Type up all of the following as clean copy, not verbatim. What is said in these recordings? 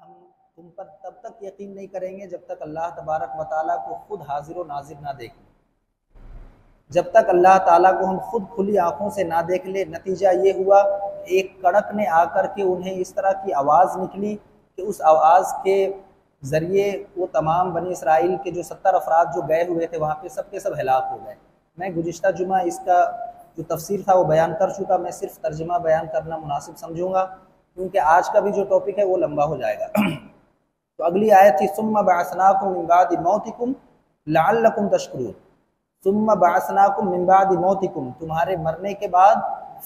हम तुम पर तब तक यकीन नहीं करेंगे जब तक अल्लाह तबारक व ताला को खुद हाजिर व नाजिर ना देख लें। जब तक अल्लाह ताला को हम खुद खुली आंखों से ना देख ले, नतीजा ये हुआ एक कड़क ने आकर के उन्हें इस तरह की आवाज़ निकली कि उस आवाज़ के ज़रिए वो तमाम बनी इसराइल के जो 70 अफराद जो गए हुए थे वहाँ पे सब के सब हलाक हो गए। मैं गुज़िश्ता जुमा इसका जो तफसीर था वो बयान कर चुका, मैं सिर्फ तर्जुमा बयान करना मुनासिब समझूंगा क्योंकि आज का भी जो टॉपिक है वो लंबा हो जाएगा। तो अगली आयत थी सुम्मा बअसनाकुम मिन बादि मौतिकुम लअल्लकुम तशकुरून। सुम्मा बअसनाकुम मिन बादि मौतिकुम, तुम्हारे मरने के बाद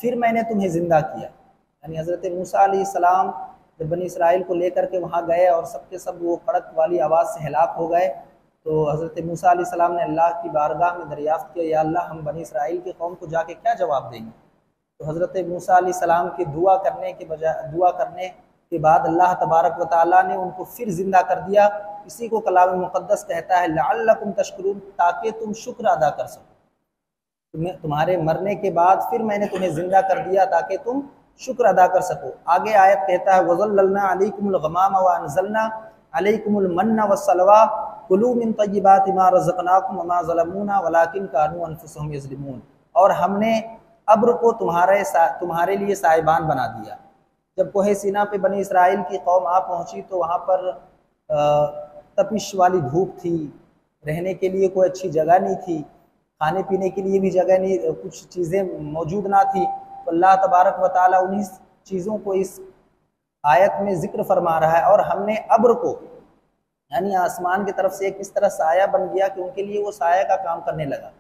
फिर मैंने तुम्हें ज़िंदा किया। यानी हज़रत मूसा अलैहिस्सलाम जब बनी इसराइल को लेकर के वहाँ गए और सबके सब वो कड़क वाली आवाज़ से हलाक हो गए, तो हज़रत मूसा अलैहिस्सलाम ने अल्लाह की बारगाह में दरियाफ़्त किया, या अल्लाह हम बनी इसराइल की कौम को जाके क्या जवाब देंगे। तो हज़रत मूसा अलैहिस्सलाम की दुआ करने के बाद अल्लाह तबारक व तआला ने उनको फिर ज़िंदा कर दिया। इसी को कलाम मुक़द्दस कहता है लअल्लकुम तशकुरून, ताकि तुम शुक्र अदा कर सको। तुम्हारे मरने के बाद फिर मैंने तुम्हें ज़िंदा कर दिया ताकि तुम शुक्र अदा कर सको। आगे आयत कहता है वज़ल्ललना अलैकुमुल गमामा व अंज़लना अलैकुमुल मन्ना वस्सलवा कुलू मिन तय्यिबाति मा रज़क़नाकुम वमा ज़लमूना वलाकिन कानू अनफुसहुम यज़लिमून। और हमने अब्र को तुम्हारे लिए साहिबान बना दिया। जब कोहे सीना पे बनी इसराइल की कौम आ पहुंची तो वहाँ पर तपिश वाली धूप थी, रहने के लिए कोई अच्छी जगह नहीं थी, खाने पीने के लिए भी जगह नहीं, कुछ चीज़ें मौजूद ना थी। तो अल्लाह तबारक व ताला उन्हीं चीज़ों को इस आयत में ज़िक्र फरमा रहा है। और हमने अब्र को यानी आसमान की तरफ से एक इस तरह साया बन गया कि उनके लिए वो साया का काम करने लगा,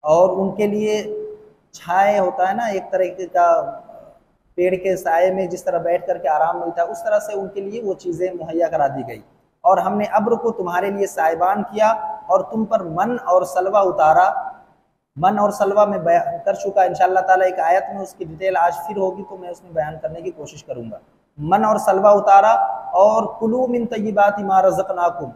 और उनके लिए छाए होता है ना एक तरीके का, पेड़ के साये में जिस तरह बैठ करके आराम मिलता है, उस तरह से उनके लिए वो चीज़ें मुहैया करा दी गई। और हमने अब्र को तुम्हारे लिए साहिबान किया और तुम पर मन और सलवा उतारा। मन और सलवा में बयान कर चुका, इंशाअल्लाह ताला एक आयत में उसकी डिटेल आज फिर होगी तो मैं उसमें बयान करने की कोशिश करूंगा। मन और सलवा उतारा, और कुलू मिन तय्यिबाति मा रज़क़नाकुम,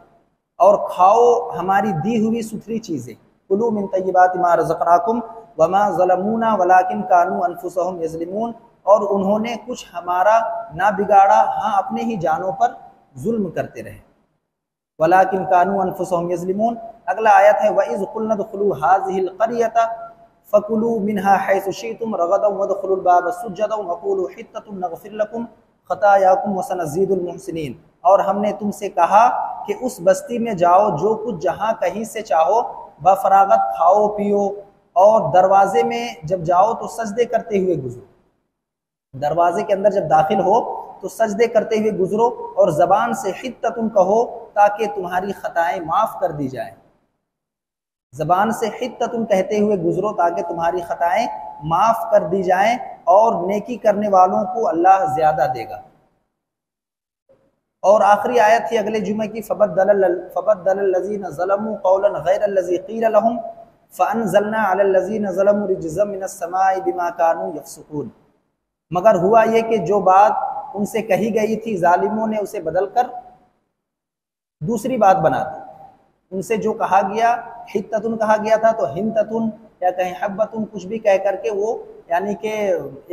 और खाओ हमारी दी हुई सुथरी चीज़ें। कुलू मिन तय्यिबाति मा रज़क़नाकुम वमा ज़लमूना वलाकिन कानू अनफुसहुम यज़लिमून, और उन्होंने कुछ हमारा ना बिगाड़ा, हाँ अपने ही जानों पर जुल्म करते रहे। वलाकिन कानू अनफुसहुम यज़लिमून। अगला आयत है वइज़ क़ुल्ना दुख़ुलू हाज़िहिल क़रियता फ़कुलू मिन्हा हैसु शि'तुम रग़दन वदख़ुलुल बाब सुज्जदन वक़ूलू हित्ततुन नग़फ़िर लकुम ख़तायाकुम वसनज़ीदुल मुहसिनीन। और हमने तुमसे कहा कि उस बस्ती में जाओ जो कुछ जहाँ कहीं से चाहो बफरागत खाओ पियो, और दरवाजे में जब जाओ तो सजदे करते हुए गुजरो। दरवाजे के अंदर जब दाखिल हो तो सजदे करते हुए गुजरो, और ज़बान से हित्ततुन कहो ताकि तुम्हारी खताएं माफ़ कर दी जाए। ज़बान से हित्ततुन कहते हुए गुजरो ताकि तुम्हारी खताएं माफ़ कर दी जाएं, और नेकी करने वालों को अल्लाह ज़्यादा देगा। और आखिरी आयत थी अगले जुमे की फ़बद्दलल्लज़ीना ज़लमू क़ौलन ग़ैरल्लज़ी क़ील लहुम फ़अन्ज़लना अलल्लज़ीना ज़लमू रिज्ज़म मिनस्समाई बिमा कानू यफ़्सुक़ून। मगर हुआ ये कि जो बात उनसे कही गई थी जालिमों ने उसे बदलकर दूसरी बात बना दी। उनसे जो कहा गया, हित्ततुन कहा गया था तो हिंततुन या कहीं हब्बतुन, कुछ भी कह करके वो यानी कि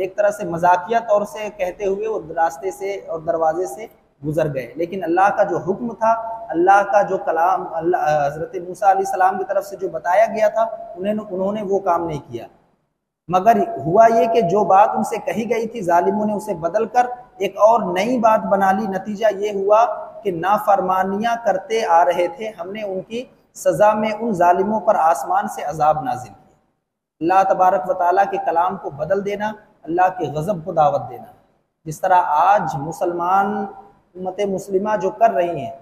एक तरह से मजाकिया तौर से कहते हुए वो रास्ते से और दरवाजे से गुजर गए। लेकिन अल्लाह का जो हुक्म था, अल्लाह का जो कलाम, अल्लाह हज़रत मूसा अलैहिस्सलाम की तरफ से जो बताया गया था, उन्होंने वो काम नहीं किया। मगर हुआ ये कि जो बात उनसे कही गई थी जालिमों ने उसे बदलकर एक और नई बात बना ली। नतीजा ये हुआ कि नाफरमानियां करते आ रहे थे, हमने उनकी सजा में उन जालिमों पर आसमान से अजाब नाजिल किया। अल्लाह तबारक व तआला के कलाम को बदल देना, अल्लाह के गज़ब को दावत देना। जिस तरह आज मुसलमान उम्मत मुस्लिमा जो कर रही हैं,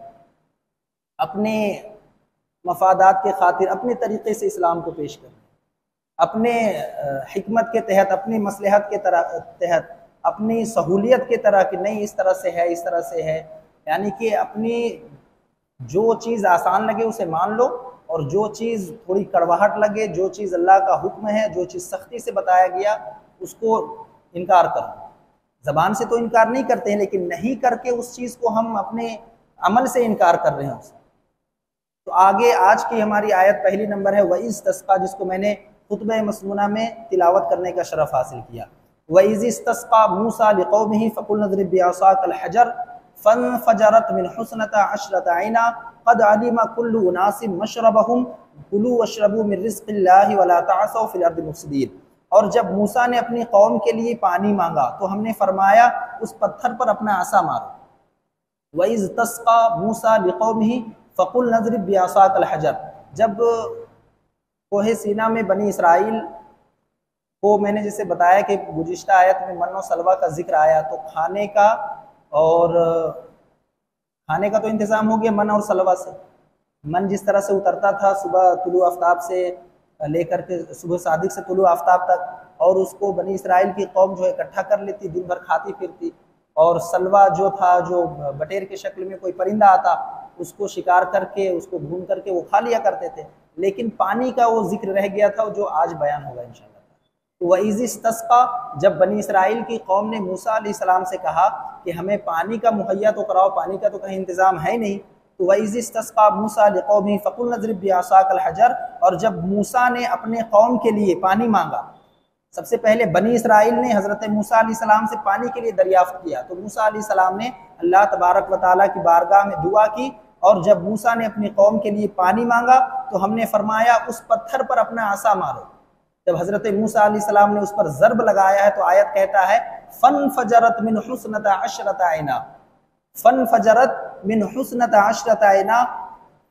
अपने मफादात के खातिर अपने तरीक़े से इस्लाम को पेश कर रहे हैं, अपने हिकमत के तहत, अपनी मसलहत के तहत, अपनी सहूलियत के तरह कि नहीं इस तरह से है, इस तरह से है, यानी कि अपनी जो चीज़ आसान लगे उसे मान लो, और जो चीज़ थोड़ी कड़वाहट लगे, जो चीज़ अल्लाह का हुक्म है, जो चीज़ सख्ती से बताया गया, उसको इनकार करो। ज़बान से तो इनकार नहीं करते हैं, लेकिन नहीं करके उस चीज़ को हम अपने अमल से इनकार कर रहे हैं उससे। तो आगे आज की हमारी आयत पहली नंबर है वइज़ तस्क़ा, जिसको मैंने खुतबे मसनूना में तिलावत करने का शरफ हासिल किया। वइज़ इस्तस्क़ा मूसा लिक़ौमिही फ़क़ुल नज़रिब बिअसाकल हजर फ़नफ़जरत मिन हुस्नता अशरता ऐना क़द अलिमा कुल्लु उनासिम मशरबहुम कुलू वशरबू मिन रिज़्क़िल्लाहि वला तअसौ फ़िल अर्दि मुफ़सिदीन। और जब मूसा ने अपनी कौम के लिए पानी मांगा तो हमने फरमाया उस पत्थर पर अपना आसा मारो। वइज़ तस्क़ा मूसा लिक़ौमिही फ़क़ुल नज़रिब बिअसाकल हजर, जब कोहे सीना में बनी इसराइल को मैंने जैसे बताया कि गुज़िश्ता आयत में मन और सलवा का जिक्र आया, तो खाने का तो इंतज़ाम हो गया मन और सलवा से। मन जिस तरह से उतरता था सुबह तुलू आफ्ताब से लेकर के सुबह सादिक से तुलू आफ्ताब तक, और उसको बनी इसराइल की कौम जो इकट्ठा कर लेती, दिन भर खाती फिरती। और सलवा जो था, जो बटेर के शक्ल में कोई परिंदा आता, उसको शिकार करके उसको भून करके वो खा लिया करते थे। लेकिन पानी का वो जिक्र रह गया था जो आज बयान होगा इंशाअल्लाह। तो वइज़ इस्तस्क़ा, जब बनी इसराइल की कौम ने मूसा अलैहिस्सलाम से कहा कि हमें पानी का मुहैया तो कराओ, पानी का तो कहीं इंतज़ाम है नहीं। तो वइज़ इस्तस्क़ा मूसा लिक़ौमिही फ़क़ुल नज़रिब बिअसाकल हजर, और जब मूसा ने अपने कौम के लिए पानी मांगा, सबसे पहले बनी इसराइल ने हज़रत मूसा अलैहिस्सलाम से पानी के लिए दरियाफ्त किया। तो मूसा अलैहिस्सलाम ने अल्लाह तबारक व तआला की बारगाह में दुआ की, और जब मूसा ने अपनी कौम के लिए पानी मांगा तो हमने फरमाया उस पत्थर पर अपना आसा मारो। जब हज़रत मूसा अलैहिस्सलाम ने उस पर ज़र्ब लगाया है तो आयत कहता है फ़नफ़जरत मिन हुस्नता अशरता ऐना, फ़नफ़जरत मिन हुस्नता अशरता ऐना,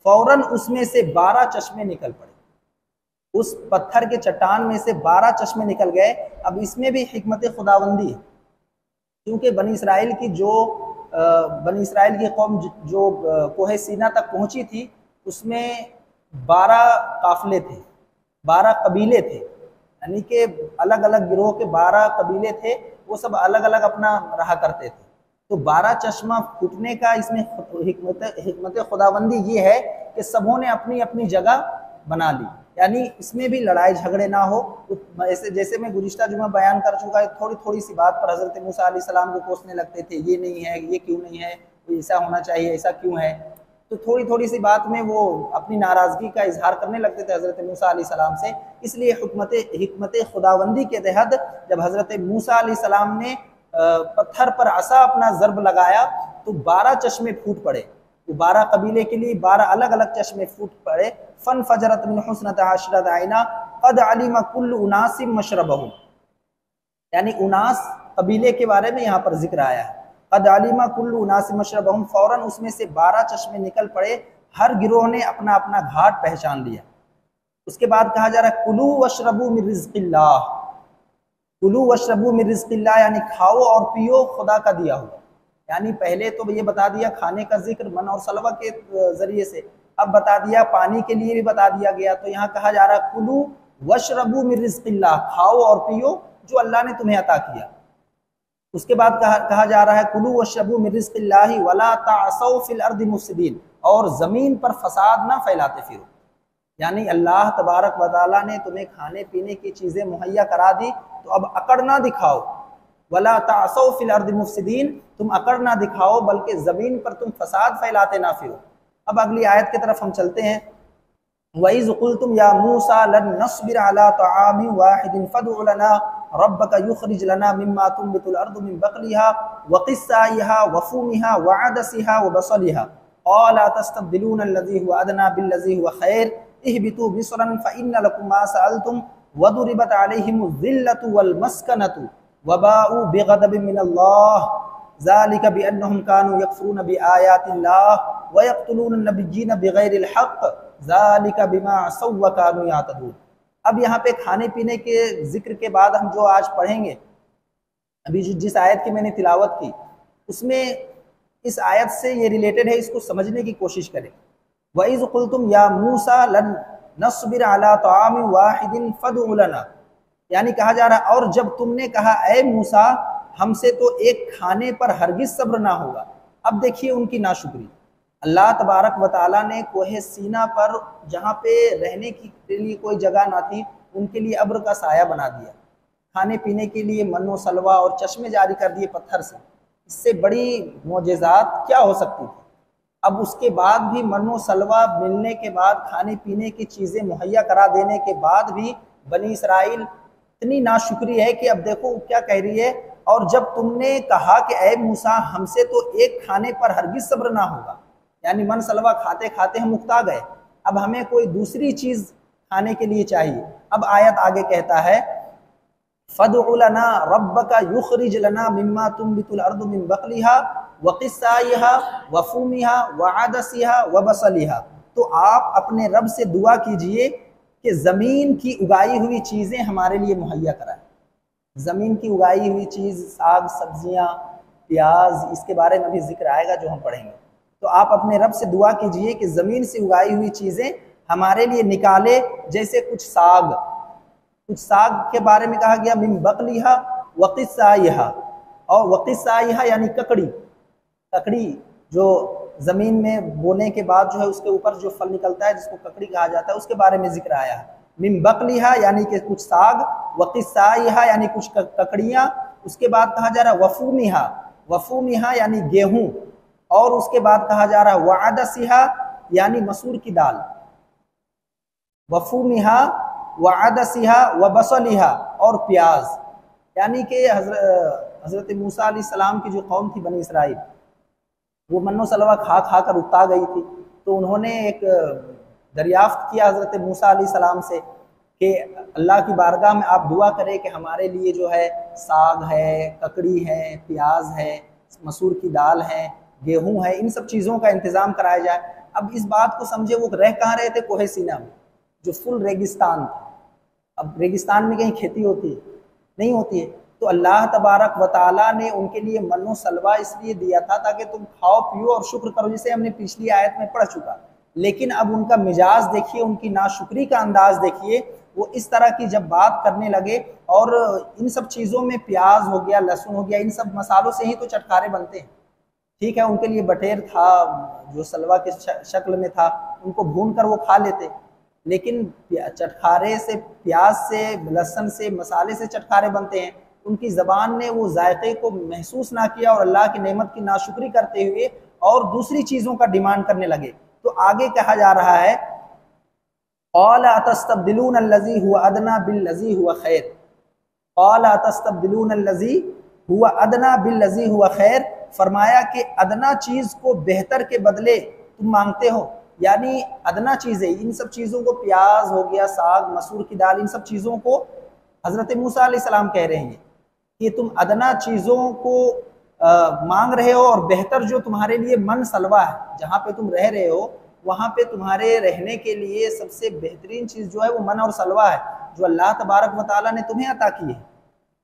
फौरन उसमें से 12 चश्मे निकल पड़े। उस पत्थर के चट्टान में से 12 चश्मे निकल गए। अब इसमें भी हिकमत खुदावंदी है, क्योंकि बनी इसराइल की कौम जो कोहे सीना तक पहुंची थी, उसमें 12 काफिले थे, 12 कबीले थे, यानी कि अलग अलग गिरोह के 12 कबीले थे, वो सब अलग अलग अपना रहा करते थे। तो 12 चश्मा फूटने का इसमें हिकमत खुदाबंदी ये है कि सबों ने अपनी अपनी जगह बना ली, यानी इसमें भी लड़ाई झगड़े ना हो। ऐसे जैसे मैं गुज़िश्ता जुमा बयान कर चुका है, थोड़ी थोड़ी सी बात पर हज़रत मूसा अलैहिस्सलाम को कोसने लगते थे, ये नहीं है, ये क्यों नहीं है, ऐसा होना चाहिए, ऐसा क्यों है। तो थोड़ी थोड़ी सी बात में वो अपनी नाराज़गी का इजहार करने लगते थे हज़रत मूसा अलैहिस्सलाम से। इसलिए हिकमत खुदाबंदी के तहत जब हज़रत मूसा अलैहिस्सलाम ने पत्थर पर आसा अपना ज़र्ब लगाया तो 12 चश्मे फूट पड़े। तो 12 कबीले के लिए 12 अलग अलग चश्मे फूट पड़े। फ़नफ़जरत मिन हुस्नता अशरता ऐना क़द अलिमा कुल्लु उनासिम मशरबहुम, यानी उनास कबीले के बारे में यहाँ पर जिक्र आया है। क़द अलिमा कुल्लु उनासिम मशरबहुम, फौरन उसमें से 12 चश्मे निकल पड़े, हर गिरोह ने अपना अपना घाट पहचान लिया। उसके बाद कहा जा रहा है कुलू वशरबू मिन रिज़्क़िल्लाह, कुलू वशरबू मिन रिज़्क़िल्लाह, यानी खाओ और पियो खुदा का दिया हुआ। यानी पहले तो ये बता दिया खाने का जिक्र मन और सलवा के जरिए से, अब बता दिया पानी के लिए भी बता दिया गया। तो यहाँ कहा जा रहा है कुलू वशरबू मिन रिज़्क़िल्लाह, खाओ और पियो जो अल्लाह ने तुम्हें अता किया। उसके बाद कहा जा रहा है कुलू वशरबू मिन रिज़्क़िल्लाहि वला तअसौ फिल अर्दि मुफ़सिदीन, और ज़मीन पर फसाद ना फैलाते फिरो। यानी अल्लाह तबारक व तआला ने तुम्हें खाने पीने की चीज़ें मुहैया करा दी, तो अब अकड़ ना दिखाओ। वला तअसौ फिल अर्दि मुफ़सिदीन, तुम अकड़ ना दिखाओ बल्कि ज़मीन पर तुम फसाद फैलाते ना फिरो। अब अगली आयत की तरफ हम चलते हैं। वइज़ क़ुल्तुम या मूसा लन नस्बिर अला तआमिन वाहिदिन फदउ लना रब्बका युख़रिज लना मिम्मा तुंबितुल अर्दु मिन बक़लिहा व क़िस्साइहा व फूमिहा व अदसिहा व बसलिहा क़ाला तस्तब्दिलूना अल्लज़ी हुवा अदना बिल्लज़ी हुवा ख़ैर इहबितू मिस्रन फ़इन्न लकुम मा सअलतुम व दुरिबत अलैहिमुज़ ज़िल्लतु वल मस्कनतु व बाऊ बिग़ज़बिन मिनल्लाह ज़ालिका बिअन्नहुम कानू यकफ़ुरूना बिआयातिल्लाह व यक़्तुलूना नबिय्यीना बिग़ैरिल हक़्क़ ज़ालिका बिमा असौ व कानू यातदून। अब यहाँ पे खाने पीने के जिक्र के बाद हम जो आज पढ़ेंगे, अभी जिस आयत की मैंने तिलावत की उसमें इस आयत से ये रिलेटेड है, इसको समझने की कोशिश करें। वइज़ क़ुल्तुम या मूसा लन नस्बिर अला तआमिन वाहिदिन फदउ लना, यानी कहा जा रहा है और जब तुमने कहा ए मूसा हमसे तो एक खाने पर हरगिज सब्र ना होगा। अब देखिए उनकी नाशुक्री, अल्लाह तबारक व तआला ने कोहे सीना पर जहाँ पे रहने के लिए कोई जगह ना थी उनके लिए अब्र का साया बना दिया, खाने पीने के लिए मन्नो सलवा और चश्मे जारी कर दिए पत्थर से। इससे बड़ी मोजेज़ात क्या हो सकती थी। अब उसके बाद भी मनो सलवा मिलने के बाद, खाने पीने की चीज़ें मुहैया करा देने के बाद भी बनी इसराइल इतनी नाशुक्री है कि अब देखो क्या कह रही है, और जब तुमने कहा कि ऐ मूसा हमसे तो एक खाने पर हरगिज सब्र ना होगा, यानी मन सलवा खाते खाते हम उकता गए, अब हमें कोई दूसरी चीज खाने के लिए चाहिए। अब आयत आगे कहता है फदउ लना रब्बका युखरिज लना मिम्मा तुंबितुल अर्दु मिन बकलिहा व क़िस्साइहा व फूमिहा व आदसिहा व बसलिहा, तो आप अपने रब से दुआ कीजिए कि ज़मीन की उगाई हुई चीज़ें हमारे लिए मुहैया कराएं। ज़मीन की उगाई हुई चीज़, साग सब्जियां, प्याज, इसके बारे में भी जिक्र आएगा जो हम पढ़ेंगे। तो आप अपने रब से दुआ कीजिए कि ज़मीन से उगाई हुई चीज़ें हमारे लिए निकाले, जैसे कुछ साग के बारे में कहा गया मिन बकलिहा व क़िस्साइहा, और व क़िस्साइहा यानी ककड़ी जो ज़मीन में बोने के बाद जो है उसके ऊपर जो फल निकलता है जिसको ककड़ी कहा जाता है, उसके बारे में जिक्र आया है। मिन बकलिहा यानी कि कुछ साग, व क़िस्साइहा यानी कुछ ककड़ियाँ, उसके बाद कहा जा रहा है वफूमिहा यानी गेहूँ, और उसके बाद कहा जा रहा है वअदसिहा यानी मसूर की दाल, वफूमिहा वअदसिहा व बसलिहा और प्याज, यानी कि हज़रत मूसा अलैहिस्सलाम की जो कौम थी बनी इसराइल, वो मन्नो सलवा खा खा कर उकता गई थी। तो उन्होंने एक दरियाफ्त किया हज़रत मूसा अलैहिस्सलाम से कि अल्लाह की बारगाह में आप दुआ करें कि हमारे लिए जो है साग है, ककड़ी है, प्याज है, मसूर की दाल है, गेहूं है, इन सब चीज़ों का इंतज़ाम कराया जाए। अब इस बात को समझे, वो रह कहाँ रहे थे? कोहे सीना में, जो फुल रेगिस्तान था। अब रेगिस्तान में कहीं खेती होती है? नहीं होती है। तो अल्लाह तबारक व तआला ने उनके लिए मन्नो सलवा इसलिए दिया था ताकि तुम खाओ पियो और शुक्र करो, जिसे हमने पिछली आयत में पढ़ चुका। लेकिन अब उनका मिजाज देखिए, उनकी नाशुक्री का अंदाज देखिए, वो इस तरह की जब बात करने लगे, और इन सब चीज़ों में प्याज हो गया, लहसुन हो गया, इन सब मसालों से ही तो चटकारे बनते हैं। ठीक है, उनके लिए बटेर था जो सलवा के शक्ल में था, उनको भून कर वो खा लेते, लेकिन चटखारे से, प्याज से, लहसुन से, मसाले से चटखारे बनते हैं। उनकी ज़बान ने वो जायके को महसूस ना किया और अल्लाह की नेमत की नाशुक्री करते हुए और दूसरी चीज़ों का डिमांड करने लगे। तो आगे कहा जा रहा है क़ाल अतस्तब्दिलून अल्लज़ी हुवा अदना बिल्लज़ी हुवा खैर, क़ाल अतस्तब्दिलून अल्लज़ी हुवा अदना बिल्लज़ी हुवा खैर, फरमाया कि अदना चीज़ को बेहतर के बदले तुम मांगते हो, यानी अदना चीज़ें, इन सब चीज़ों को, प्याज हो गया, साग, मसूर की दाल, इन सब चीज़ों को हज़रत मूसा अलैहिस्सलाम कह रहे हैं कि तुम अदना चीज़ों को मांग रहे हो, और बेहतर जो तुम्हारे लिए मन सलवा है, जहाँ पे तुम रह रहे हो वहाँ पे तुम्हारे रहने के लिए सबसे बेहतरीन चीज़ जो है वो मन और सलवा है, जो अल्लाह तबारक व तआला ने तुम्हें अता की है।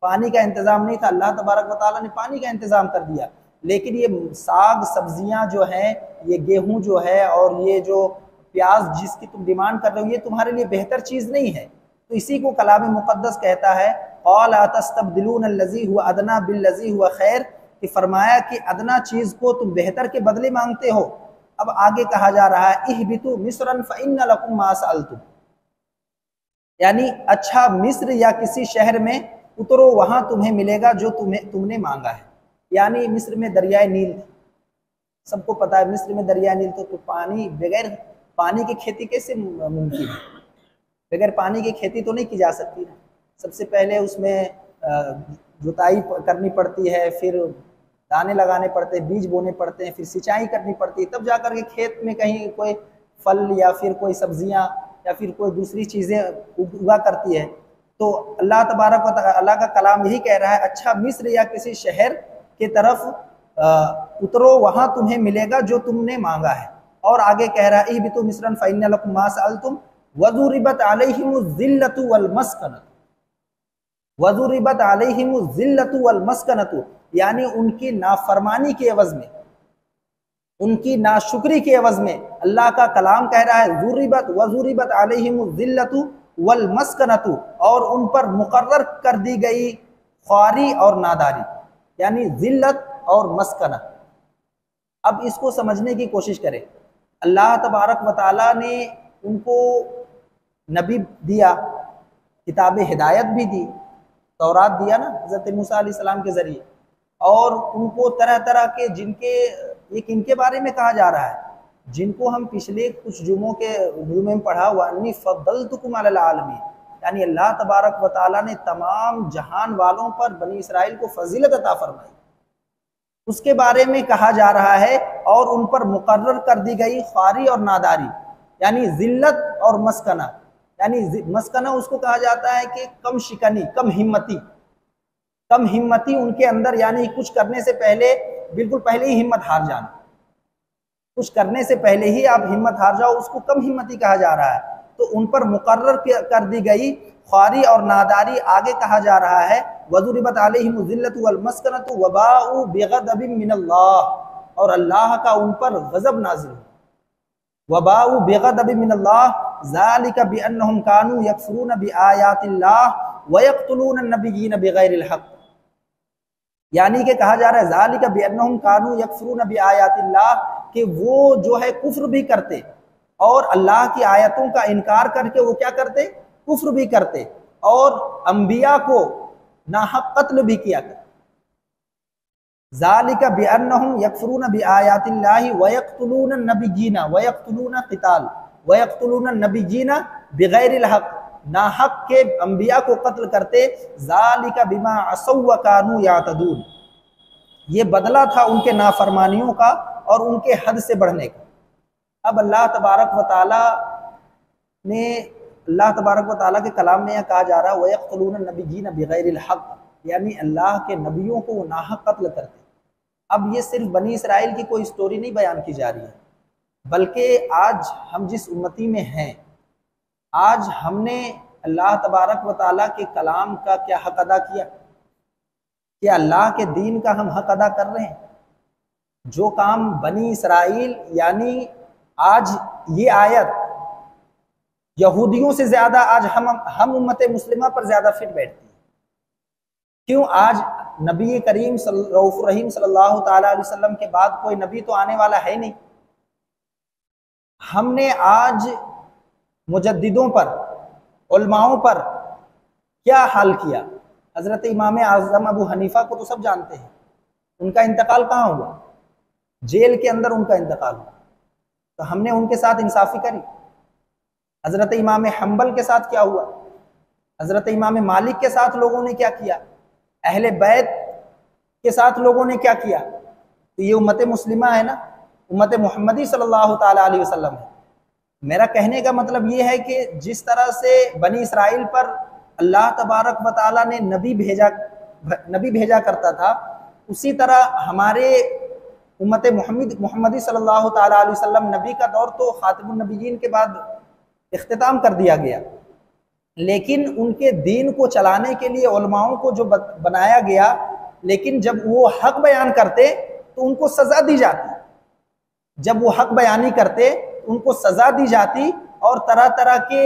पानी का इंतज़ाम नहीं था, अल्लाह तबारक व तआला ने पानी का इंतज़ाम कर दिया। लेकिन ये साग सब्जियां जो हैं, ये गेहूं जो है, और ये जो प्याज जिसकी तुम डिमांड कर रहे हो, ये तुम्हारे लिए बेहतर चीज़ नहीं है। तो इसी को कलाम मुक़द्दस कहता है क़ाल अतस्तब्दिलून अल्लज़ी हुवा अदना बिल्लज़ी हुवा खैर, कि फरमाया कि अदना चीज़ को तुम बेहतर के बदले मांगते हो। अब आगे कहा जा रहा है इहबितू मिस्रन फ़इन्न लकुम मा सअल्तुम, यानी अच्छा मिस्र या किसी शहर में उतरो, वहां तुम्हें मिलेगा जो तुमने मांगा है। यानी मिस्र में दरियाए नील, सबको पता है मिस्र में दरियाए नील, तो पानी, बगैर पानी की खेती कैसे मुमकिन है? बगैर पानी की खेती तो नहीं की जा सकती ना। सबसे पहले उसमें जुताई करनी पड़ती है, फिर दाने लगाने पड़ते हैं, बीज बोने पड़ते हैं, फिर सिंचाई करनी पड़ती है, तब जाकर के खेत में कहीं कोई फल या फिर कोई सब्जियां या फिर कोई दूसरी चीज़ें उगा करती है। तो अल्लाह तबारक व तआला, अल्लाह का कलाम यही कह रहा है, अच्छा मिस्र या किसी शहर के तरफ उतरो, वहां तुम्हें मिलेगा जो तुमने मांगा है। और आगे कह रहा है इहबितू मिस्रन फ़इन्न लकुम मा सअल्तुम वज़ुरिबत अलैहिमुज़्ज़िल्लतु वल मस्कनतु, वज़ुरिबत अलैहिमुज़्ज़िल्लतु वल मस्कनतु, यानी उनकी नाफरमानी के एवज में, उनकी नाशुक्री के एवज में अल्लाह का कलाम कह रहा है वज़ुरिबत अलैहिमुज़्ज़िल्लतु वल मस्कनतु, और उन पर मुकर्रर कर दी गई ख्वारी और नादारी, यानी जिल्लत और मस्कना। अब इसको समझने की कोशिश करें। अल्लाह तबारक व तआला ने उनको नबी दिया, किताब हिदायत भी दी, तौरात दिया ना हज़रत मूसा अलैहिस्सलाम के ज़रिए, और उनको तरह तरह के, जिनके, एक इनके बारे में कहा जा रहा है जिनको हम पिछले कुछ जुमे में पढ़ा हुआ, अन्नी फद्दलतुकुम अलल आलमीन, यानी अल्लाह तबारक व तआला ने तमाम जहान वालों पर बनी इसराइल को फजीलत अता फरमाई, उसके बारे में कहा जा रहा है। और उन पर मुकर्रर कर दी गई ख्वारी और नादारी, यानी जिल्लत और मस्कना, यानी मस्कना उसको कहा जाता है कि कम शिकनी, कम हिम्मती उनके अंदर, यानी कुछ करने से पहले, बिल्कुल पहले ही हिम्मत हार जाना, कुछ करने से पहले ही आप हिम्मत हार जाओ, उसको कम हिम्मती कहा जा रहा है। तो उन पर मुकर्रर कर दी गई ख्वारी और नादारी। आगे कहा जा रहा है वज़ुरिबत अलैहिम ज़िल्लतु वल मस्कनतु वबाउ बिग़ज़बिन मिनल्लाह, और अल्लाह का उन पर गज़ब नाज़िल हुआ। वबाउ बिग़ज़बिन मिनल्लाह ज़ालिका बिअन्नहुम कानू यकफुरून बिआयातिल्लाह व यक़्तुलून अन्नबिय्यीन बिग़ैरिल हक़, यानी कि कहा जा रहा है ज़ालिका बिअन्नहुम कानू यकफुरून बिआयातिल्लाह, कि वो जो है कुफ्र भी करते और अल्लाह की आयतों का इनकार करके वो क्या करते, कुफ्र भी करते, और अंबिया को नाहक कत्ल भी किया करते। ज़ालिका बिअन्नहुम यकफुरून बिआयातिल्लाहि व यक़्तुलून अन्नबिय्यीन व यक़्तुलून क़िताल व यक़्तुलून अन्नबिय्यीन बिग़ैरिल हक़, नाहक के अंबिया को कत्ल करते। ज़ालिका बिमा असौ व कानू यातदून, ये बदला था उनके नाफरमानियों का और उनके हद से बढ़ने का। अब अल्लाह तबारक व ताला के कलाम में यह कहा जा रहा है वयक़्तुलून अन्नबिय्यीन बिग़ैरिल हक़, यानी अल्लाह के नबियों को वो नाहक कत्ल करते। अब ये सिर्फ बनी इसराइल की कोई स्टोरी नहीं बयान की जा रही है, बल्कि आज हम जिस उम्मती में हैं, आज हमने अल्लाह तबारक व ताला के कलाम का क्या हक अदा किया? क्या अल्लाह के दीन का हम हक अदा कर रहे हैं? जो काम बनी इसराइल, यानी आज ये आयत यहूदियों से ज्यादा आज हम उम्मत मुस्लिमा पर ज्यादा फिट बैठती है। क्यों? आज नबी करीम रऊफ़ुर रहीम सल्लल्लाहु ताला अलैहि वसल्लम के बाद कोई नबी तो आने वाला है नहीं। हमने आज मुजद्दिदों पर, उलमाओं पर क्या हाल किया? हजरत इमाम आज़म अबू हनीफा को तो सब जानते हैं, उनका इंतकाल कहाँ हुआ? जेल के अंदर उनका इंतकाल हुआ। तो हमने उनके साथ इंसाफी करी। हजरत इमाम हम्बल के साथ क्या हुआ? हजरत इमाम मालिक के साथ लोगों ने क्या किया? अहले बैत के साथ लोगों ने क्या किया? तो ये उम्मत मुस्लिमा है ना, उम्मत मोहम्मदी सल्लल्लाहु ताला अलैहि वसल्लम है। मेरा कहने का मतलब ये है कि जिस तरह से बनी इसराइल पर अल्लाह तबारक व ताला ने नबी भेजा करता था, उसी तरह हमारे उम्मत मोहम्मदी सल्लल्लाहु ताला अलैहि वसल्लम नबी का दौर तो खातिमुन नबिय्यीन के बाद इख्तिताम कर दिया गया, लेकिन उनके दीन को चलाने के लिए उलमाओं को जो बनाया गया, लेकिन जब वो हक बयान करते तो उनको सजा दी जाती। जब वो हक बयानी करते उनको सजा दी जाती और तरह तरह के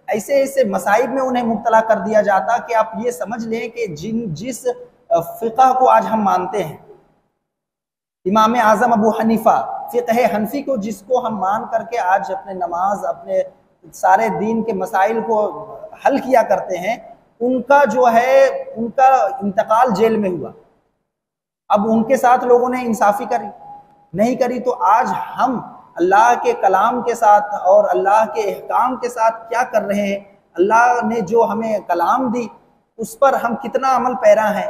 ऐसे ऐसे मसाइब में उन्हें मुब्तला कर दिया जाता कि आप ये समझ लें कि जिस फ़िक़ह को आज हम मानते हैं, इमाम आज़म अबू हनीफा, फ़िक़ह हनफी को जिसको हम मान करके आज अपने नमाज, अपने सारे दीन के मसाइल को हल किया करते हैं, उनका जो है उनका इंतकाल जेल में हुआ। अब उनके साथ लोगों ने इंसाफी करी नहीं करी? तो आज हम अल्लाह के कलाम के साथ और अल्लाह के अहकाम के साथ क्या कर रहे हैं? अल्लाह ने जो हमें कलाम दी उस पर हम कितना अमल पैरा हैं,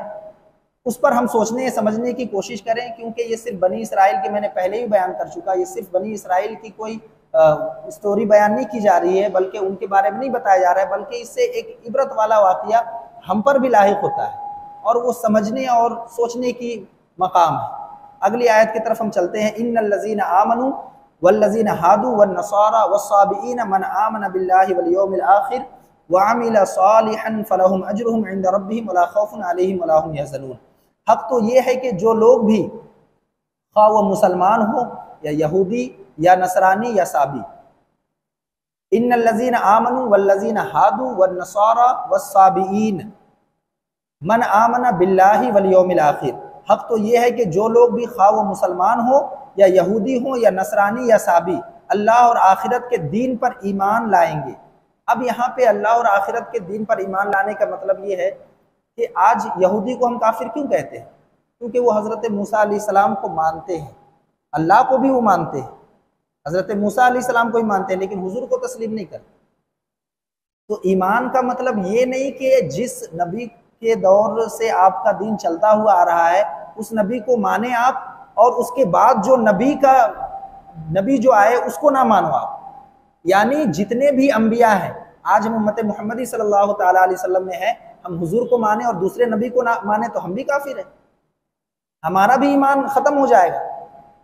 उस पर हम सोचने समझने की कोशिश करें। क्योंकि ये सिर्फ बनी इसराइल की, मैंने पहले ही बयान कर चुका, ये सिर्फ बनी इसराइल की कोई स्टोरी बयान नहीं की जा रही है, बल्कि उनके बारे में नहीं बताया जा रहा है, बल्कि इससे एक इबरत वाला वाक़या हम पर भी लाहिक होता है और वो समझने और सोचने की मकाम है। अगली आयत की तरफ हम चलते हैं। इन्नल्लज़ीना आमनू वल्लज़ीना हादू वन्नसारा वस्साबिईन मन आमन बिल्लाहि वल यौमिल आखिर व अमिला सालिहन फलहुम अजरुहुम इंदा रब्बिहिम वला खौफुन अलैहिम वला हुम यहज़नून। हक तो ये है कि जो लोग भी, खा वो मुसलमान हो या यहूदी या नसरानी या साबी, इन्नल्लज़ीना आमनू वल्लज़ीना हादू वन्नसारा वस्साबिईन मन आमन बिल्लाहि वल यौमिल आखिर। हक तो ये है कि जो लोग भी, खा वो मुसलमान हो या यहूदी हो या नसरानी या साबी, अल्लाह और आखिरत के दीन पर ईमान लाएंगे। अब यहाँ पे अल्लाह और आखिरत के दीन पर ईमान लाने का मतलब ये है कि आज यहूदी को हम काफिर क्यों कहते हैं? क्योंकि वो हज़रत मूसा अलैहिस्सलाम को मानते हैं, अल्लाह को भी वो मानते हैं, हज़रत मूसा अलैहिस्सलाम को ही मानते हैं लेकिन हुजूर को तस्लीम नहीं करते। तो ईमान का मतलब ये नहीं कि जिस नबी के दौर से आपका दीन चलता हुआ आ रहा है उस नबी को माने आप, और उसके बाद जो नबी जो आए उसको ना मानो आप। यानी जितने भी अंबिया हैं, आज हम उम्मत मोहम्मदी सल्लल्लाहु ताला अलैहि वसल्लम में है, हम हुजूर को माने और दूसरे नबी को ना माने तो हम भी काफिर हैं, हमारा भी ईमान खत्म हो जाएगा।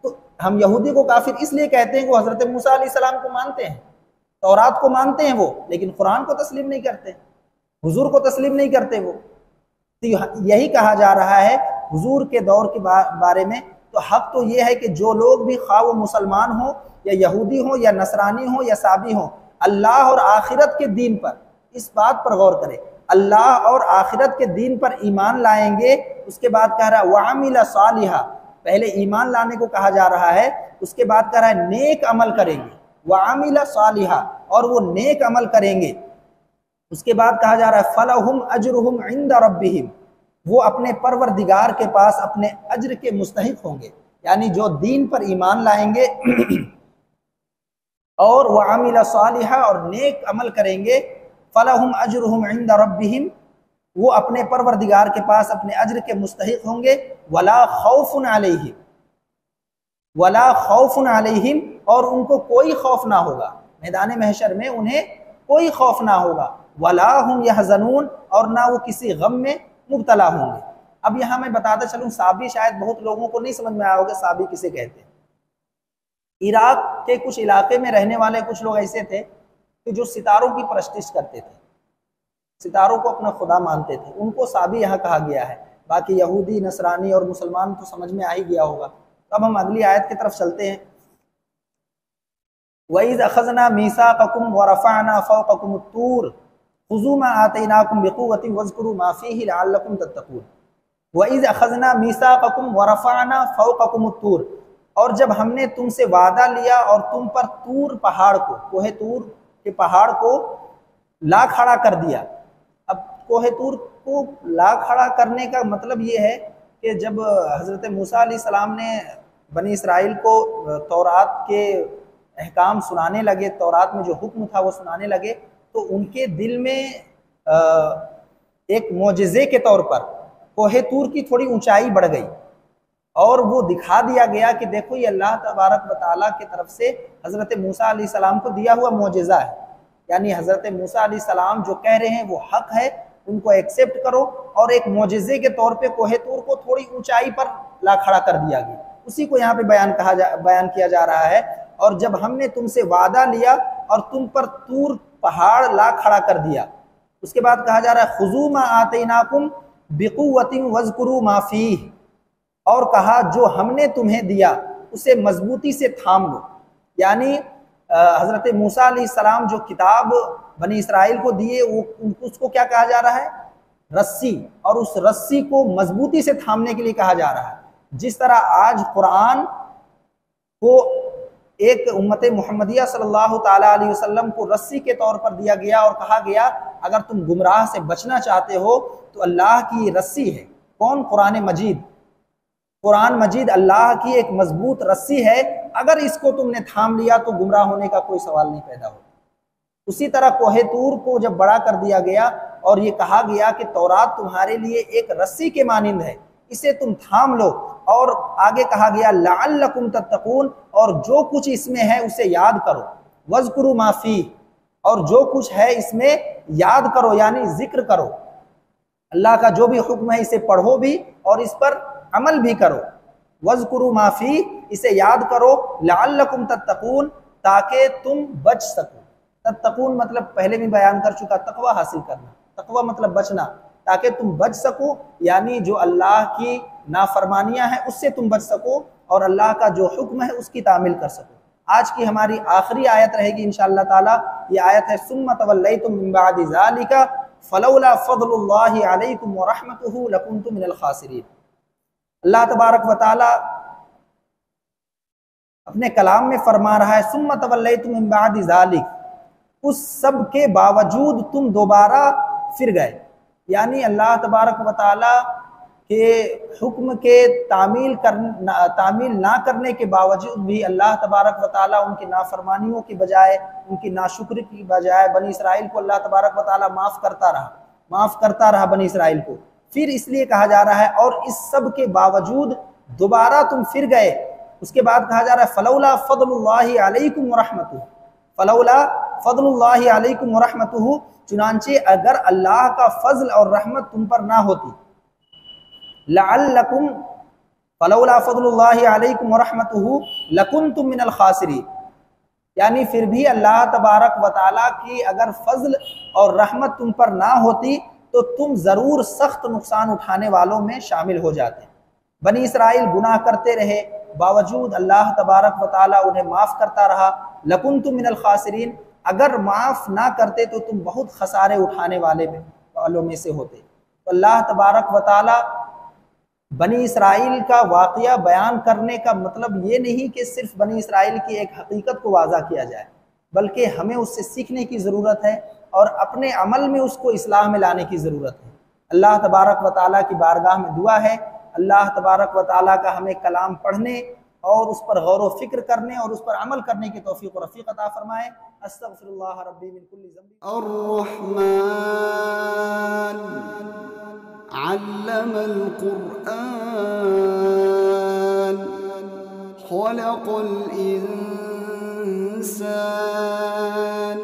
तो हम यहूदी को काफिर इसलिए कहते हैं कि वो हजरत मूसा अलैहिस्सलाम को मानते हैं, तौरात को मानते हैं वो, लेकिन कुरान को तस्लीम नहीं करते, हुजूर को तस्लीम नहीं करते वो। तो यही कहा जा रहा है हुजूर के दौर के बारे में। तो हक तो ये है कि जो लोग भी, खा वो मुसलमान हो या यहूदी हो या नसरानी हो या साबी हो, अल्लाह और आखिरत के दीन पर, इस बात पर गौर करें, अल्लाह और आखिरत के दीन पर ईमान लाएंगे। उसके बाद कह रहा है वअमिल सालिहा, पहले ईमान लाने को कहा जा रहा है, उसके बाद कह रहा है नेक अमल करेंगे, वअमिल सालिहा, और वो नेक अमल करेंगे। उसके बाद कहा जा रहा है फलहुम अजरुहुम इंदा रब्बिहिम, वो अपने परवरदिगार के पास अपने अज्र के मुस्तहिक होंगे। यानी जो दीन पर ईमान लाएंगे और वअमिल सालिहा, और नेक अमल करेंगे, फलहुम अजरुहुम इंदा रब्बिहिम, वो अपने परवरदिगार के पास अपने अज्र के मुस्तहिक होंगे। वला खौफुन अलैहिम, वला खौफुन अलैहिम, और उनको कोई खौफ ना होगा, मैदान महशर में उन्हें कोई खौफ ना होगा। वला हुम यहज़नून, और ना वो किसी गम में मुब्तला होंगे। अब यहाँ मैं बताता चलूँ, साबी शायद बहुत लोगों को नहीं समझ में आया होगा साबी किसे कहते हैं। इराक के कुछ इलाके में रहने वाले कुछ लोग ऐसे थे कि जो सितारों की परस्तिश करते थे, सितारों को अपना खुदा मानते थे, उनको साबी यहाँ कहा गया है। बाकी यहूदी, नसरानी और मुसलमान तो समझ में आ ही गया होगा। तो अब हम अगली आयत की तरफ चलते हैं। वइज़ अखज़ना मीसाक़कुम व रफ़अना फ़ौक़कुम अत्तूर खुज़ू मा आतैनाकुम बिक़ुव्वतिन वज़्कुरू मा फ़ीहि लअल्लकुम तत्तक़ून। वइज़ अखज़ना मीसाक़कुम व रफ़अना फ़ौक़कुम अत्तूर, और जब हमने तुमसे वादा लिया और तुम पर तूर पहाड़ को, कोहे तूर के पहाड़ को ला खड़ा कर दिया। अब कोहे तूर को ला खड़ा करने का मतलब ये है कि जब हज़रत मूसा अलैहिस्सलाम ने बनी इसराइल को तौरात के अहकाम सुनाने लगे, तौरात में जो हुक्म था वो सुनाने लगे, तो उनके दिल में एक मोजज़े के तौर पर कोहे तूर की थोड़ी ऊंचाई बढ़ गई, और वो दिखा दिया गया कि देखो ये अल्लाह तबारक व तआला की तरफ से हज़रत मूसा अलैहिस्सलाम को दिया हुआ मोजज़ा है। यानी हज़रत मूसा अलैहिस्सलाम जो कह रहे हैं वो हक है, उनको एक्सेप्ट करो। और एक मोजज़े के तौर पे कोहे तूर को थोड़ी ऊंचाई पर ला खड़ा कर दिया गया, उसी को यहाँ पे बयान किया जा रहा है। और जब हमने तुमसे वादा लिया और तुम पर तूर पहाड़ ला खड़ा कर दिया, उसके बाद कहा जा रहा है खुज़ू मा आतैनाकुम बिक़ुव्वतिन वज़्कुरू मा फ़ीह, और कहा जो हमने तुम्हें दिया उसे मजबूती से थाम लो। यानी हज़रत मूसा अलैहिस्सलाम जो किताब बनी इसराइल को दिए, वो उसको क्या कहा जा रहा है, रस्सी, और उस रस्सी को मजबूती से थामने के लिए कहा जा रहा है। जिस तरह आज कुरान को एक उम्मत मुहम्मदिया सल्लल्लाहु ताला अलैहि वसल्लम को रस्सी के तौर पर दिया गया और कहा गया अगर तुम गुमराह से बचना चाहते हो तो अल्लाह की रस्सी है। कौन? कुरान मजीद। कुरान मजीद अल्लाह की एक मजबूत रस्सी है, अगर इसको तुमने थाम लिया तो गुमराह होने का कोई सवाल नहीं पैदा हो। उसी तरह कोहे तूर को जब बड़ा कर दिया गया और ये कहा गया कि तौरात तुम्हारे लिए एक रस्सी के मानिंद है, इसे तुम थाम लो, और आगे कहा गया लअल्लकुम तत्तकून, और जो कुछ इसमें है उसे याद करो, वज़्कुरू मा फ़ीह, और जो कुछ है इसमें याद करो, यानी जिक्र करो। अल्लाह का जो भी हुक्म है इसे पढ़ो भी और इस पर अमल भी करो। वज़्कुरू मा फ़ीह, इसे याद करो, लअल्लकुम तत्तकून, ताकि तुम बच सको। तत्तकून मतलब पहले भी बयान कर चुका, तकवा हासिल करना, तकवा मतलब बचना, ताकि तुम बच सको, यानी जो अल्लाह की नाफरमानियां हैं उससे तुम बच सको और अल्लाह का जो हुक्म है उसकी तामील कर सको। आज की हमारी आखिरी आयत रहेगी इंशाअल्लाह ताला, ये आयत है सुम्मा तवल्लैतुम मिन बादि ज़ालिका फलौला फ़ज़्लुल्लाहि अलैकुम व रहमतुहु लकुन्तुम मिनल खासिरीन। अल्लाह तबारक व तआला अपने कलाम में फरमा रहा है सुम्मा तवल्लैतुम मिन बादि ज़ालिक, उस सब के बावजूद तुम दोबारा फिर गए। यानी अल्लाह तबारक व तआला कि हुक्म के तामील ना करने के बावजूद भी अल्लाह तबारक व ताला उनकी नाफरमानियों की बजाय, उनकी नाशुक्र की बजाय बनी इसराइल को अल्लाह तबारक व ताला माफ़ करता रहा बनी इसराइल को। फिर इसलिए कहा जा रहा है और इस सब के बावजूद दोबारा तुम फिर गए। उसके बाद कहा जा रहा है फलौला फदलुल्लाहि अलैकुम व रहमतुहु, फलौला फदलुल्लाहि अलैकुम व रहमतुहु, चुनांचे अगर अल्लाह का फजल और रहमत तुम पर ना होती, लअल्लकुम फलौला फदलुल्लाहि अलैकुम व रहमतुहु लकुंतुम मिनल खासिरीन, यानी फिर भी अल्लाह तबारक व ताला की अगर फजल और रहमत तुम पर ना होती तो तुम जरूर सख्त नुकसान उठाने वालों में शामिल हो जाते। बनी इसराइल गुनाह करते रहे, बावजूद अल्लाह तबारक व ताला उन्हें माफ करता रहा। लकुंतुम मिनल खासिरीन, अगर माफ ना करते तो तुम बहुत खसारे उठाने वालों में से होते। तो अल्लाह तबारक व ताला बनी इसराइल का वाक़या बयान करने का मतलब ये नहीं कि सिर्फ बनी इसराइल की एक हकीकत को वाज़ा किया जाए, बल्कि हमें उससे सीखने की ज़रूरत है और अपने अमल में उसको इस्लाह में लाने की ज़रूरत है। अल्लाह तबारक व ताला की बारगाह में दुआ है, अल्लाह तबारक व ताला का हमें कलाम पढ़ने और उस पर गौर व फिक्र करने और उस पर अमल करने की तौफीक व रफ़ीक अता फरमाए। अस्तग़फिरुल्लाह रब्बी मिन कुल्ली ज़ंबी। अर्रहमान अल्लमल कुरआन खलक़ल इंसान